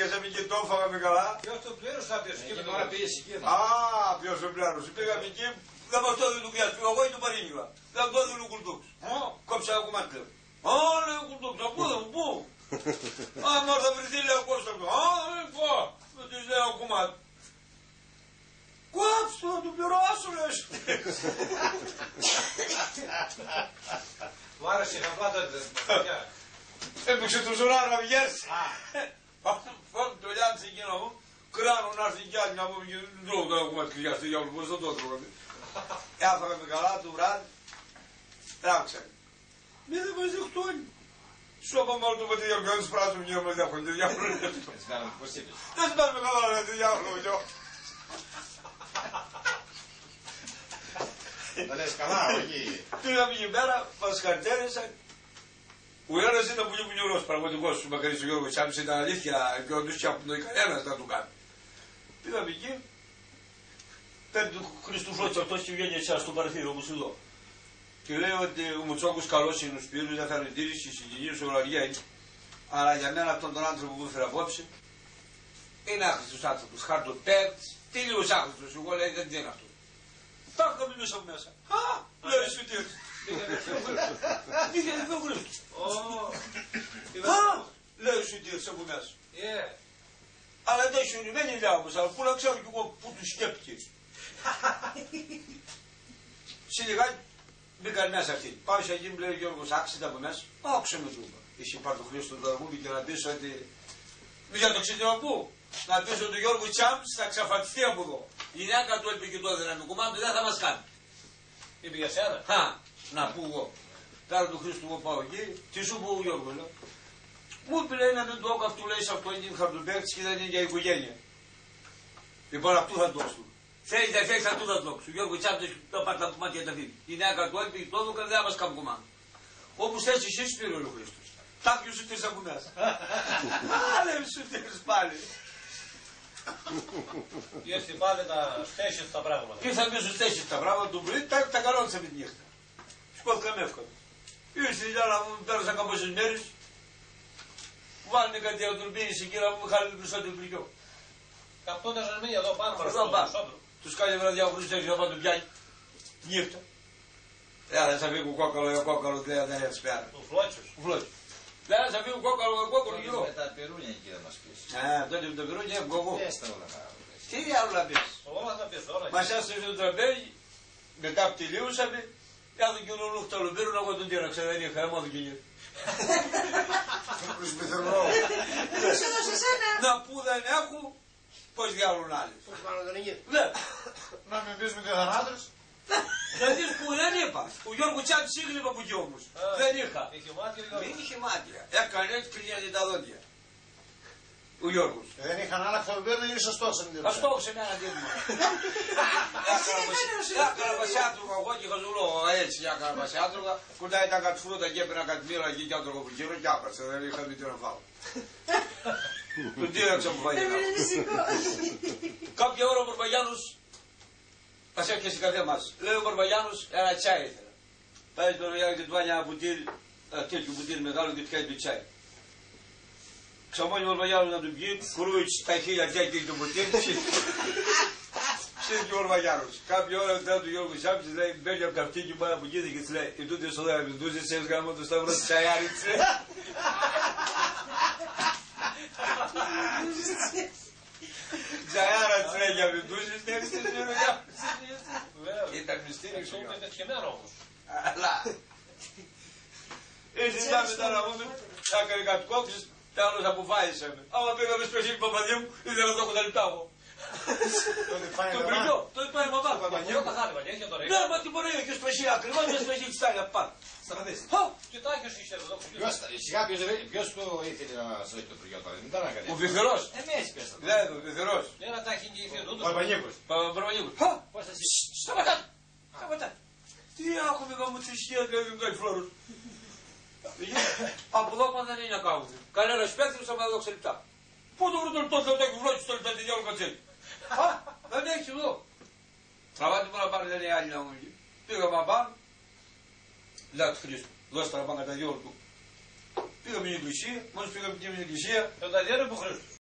αργέσαμε και το έφαγαμε καλά. Ποιος το πλήρωσε ποιος και Εκείνη την ώρα πήγες εκεί. Α, ποιος το πλήρωσε. Πήγαμε εκεί, δεν μας το έδινε του πιάτου. Εγώ ή του Παρίνιουα. Δεν το έδινε ο Κουλτούks. Κόψα ένα κομμάτι. Α, λέει ο Κουλτούks, ακούω, πού. Α, μωρ θα βρεθεί, λέει ο Κώστας. Α, δεν πω. Δεν της λέει ένα κομμάτι. Κόψτε να του πληρώσω, λες. Μου άρεσε η χαμπάτα της. Έπαιξε το ζουράρ να βγες. Φάμε το λιάντσι εκείνο μου. Κράνω να έρθει κι άλλη να πούμε και δεν τρώω το κομμάτι κρυιάστηκε για όλο πώς δεν το τρώγαμε. Έφαγαμε καλά το βράδυ. Ράξαμε. Μη δεν μας διχτώνει. Σου είπα μόνο το παιδί Γιώργο, δεν τους πράσουμε και μας διάφορα. Δεν Έτσι κάναμε πώς είπες. Δεν σου πάρουμε καλά ρε τη διάφορα. Τα λες καλά, όχι. Πήγαμε εκεί πέρα, μας χαρτέρισαν. Ο ένας ήταν πολύ μουνιουρός, πραγματικός του μακαρίς ο Γιώργος Τσάμπης, ήταν αλήθεια και όντως και από τον κανένας να του κάνει. Πήγαμε εκεί, παίρνει του Χριστού Φώτης αυτός και βγαίνει εσάς στο παραθύριο όπως εδώ. Και λέει ότι ο Μουτσόκος καλός είναι ο Σπύρος, δεν θα ρετήρηση, η συγγενής ο Λαργιά είναι. Αλλά για μένα αυτόν τον άνθρωπο που έφερα απόψε, είναι άχρηστος άνθρωπος, χαρτοπαίκτης, τέλειος άχρηστος, εγώ λέει δεν είναι αυτό. Τάκαμε μέσα από μέσα. Α, λέει σου τι έτσι. Είχε δει ο Χρήστος. Α, λέει σου τι έτσι από μέσα. Αλλά δεν σου δεν είναι όμως, αλλά πού να ξέρω κι εγώ πού του σκέπτηκε. Σε λιγάκι μπήκαν μέσα αυτοί. Πάω σε εκεί μου λέει ο Γιώργος, άξιτα από μέσα. Άκουσε με του. Εσύ πάρ' το Χρήστο του Αργούμπη και να πεις ότι... Μη για το ξύτημα πού. Να πεις ότι ο Γιώργος Τσάμπης θα ξαφατιστεί από εδώ. Η γυναίκα του έλπιγε το δυναμικό κομμάτι, δεν θα μας κάνει. Είπε για σένα. Να πού εγώ. Τώρα του Χρήστου εγώ πάω εκεί, τι σου πω ο Γιώργος λέω. Μου είπε λέει να δεν το έχω αυτού λέει σε αυτό είναι χαρτοπαίκτης και δεν είναι για οικογένεια. Λοιπόν αυτού θα το δώσουν. Θέλει δεν θέλει αυτού θα το δώσουν. Ο Γιώργος Τσάμπης το πάρει τα κομμάτια τα φύγει. Η γυναίκα του έλπιγε το έδωκα δεν θα μας κάνει κομμάτι. Όπως θες εσύ πήρε ο Χρήστος. Τάπιος σου τήρες από μέσα. Άλλε σου τήρες πάλι. Ήρθε πάλι τα στέσεις τα πράγματα. Ήρθα μέσα στους τέσσερις τα πράγματα του βρει, τα καλώνησαμε τη νύχτα. Σκόθηκαμε εύκολα. Ήρθε η άλλα μου, πέρασαν κάποιες μέρες, βάλανε κάτι ιατροπίνηση εκεί να μου χάρη την περισσότερο πληγιό. Καπτώντας να μείνει εδώ πάνω μας. Εδώ πάνω. Τους κάνει βραδιά ο Χρήστος να πάει πιάνει. Νύχτα. Δεν θα φύγει ο κόκαλο δεν έτσι πέρα. Ο Φλότσιος. Δεν θα φύγει ο κόκαλο γύρω. Με τα πυρούνια εκεί θα μας πεις. Τότε με τα πυρούνια έχω εγώ. Πες τα όλα καλά. Τι άλλο να πεις. Όλα θα πεις τώρα. Μας έστωσε στο τραπέζι, μετά που τελείωσαμε, κάθε και ο Λούχ το πήρουν, εγώ τον τύραξα, δεν είχα, μόνο και γύρω. Να που δεν έχω, πώς διάβλουν άλλοι. Ναι. Να μην πεις με τη θανάτρες. Δεν δεις που δεν είπα. Ο Γιώργο Τσάμπης έγλειπα από εκεί όμως. Δεν είχα. Είχε μάτια Γιώργο. Μην είχε μάτια. Έκανε έτσι κλείνει τα δόντια. Ο Γιώργος. Δεν είχαν άλλα θα βγαίνουν ή σωστός. Ας το σε μένα δίδυμα. Έκανα βασιάτρογα, εγώ και χαζουλό έτσι έκανα βασιάτρογα. Κοντά ήταν κάτι φρούτα και έπαιρνα κάτι μοίρα εκεί και άτρογα από γύρω και άπρασε. Δεν είχα μη τι να φάω. Τον τύραξα που φάγει. Κάποια ώρα ο Μπαρμπαγιάννος μας έρχεται στην καρδιά μας. Λέει ο Μπαρμπαγιάννος ένα τσάι ήθελα. Πάει τον Ιάκη και του βάλει ένα πουτήρι, τέτοιο πουτήρι μεγάλο και του κάνει το τσάι. Ξαμώνει ο Μπαρμπαγιάννος να του πιει, κουρούει τα χίλια και το πουτήρι. Ξέρει και ο Μπαρμπαγιάννος. Κάποια ώρα μετά του Γιώργου Τσάμπης λέει μπαίνει από καυτή και πάει από εκεί και της λέει «Η τούτη στο δέρα με δούζες σε γάμο το σταυρό της τσαϊάρι της». Τζαϊάρα της λέει για μεντούζες και έρθει στην δουλειά. Ήταν μυστήρι Αυτό είναι πετυχημένο όμως. Αλλά ήρθε η μετά να πούμε, έκανε κάτι κόξεις, τέλος αποφάσισαμε. Άμα πήγαμε στο σπίτι παπαδί μου, ήθελα να το έχω τα λεπτά μου. Το πριλιό, το είπα η μαμά. Εγώ καθάρι βαγγέλια τώρα. Ναι, μα τι μπορεί να έχει σπρεσί ακριβώς, δεν σπρεσί της τάλια πάνω. Σταματήστε. Κοιτάκιος είχε εδώ. Σιγά ποιος το ήθελε να σας το πριγιό τώρα. Δεν ήταν κάτι. Ο Βυθερός. Εμείς πες το. Ναι, ο Βυθερός. Ένα τα έχει είχε εδώ. Παπανίκος. Παπανίκος. Πώς θα Σταματά. Σταματά. Τι έχουμε γάμο θρησκεία δηλαδή με κάτι φλόρους. Από εδώ πάντα δεν είναι να κάνουν. Κανένας παίκτης θα με δώσει λεπτά. Πού το βρω το έχει βλότσι στο λεπτά τη διάλογο κατσέλη. Δεν έχει εδώ. Τραβάτε μου να πάρει δεν είναι άλλη να μου βγει. Πήγαμε να πάμε. Λέω του Χρήστου. Δώστε τα πάμε κατά δυο του. Πήγαμε στην εκκλησία. Μόλις πήγαμε στην εκκλησία. Τον τα διέρω που Χρήστος.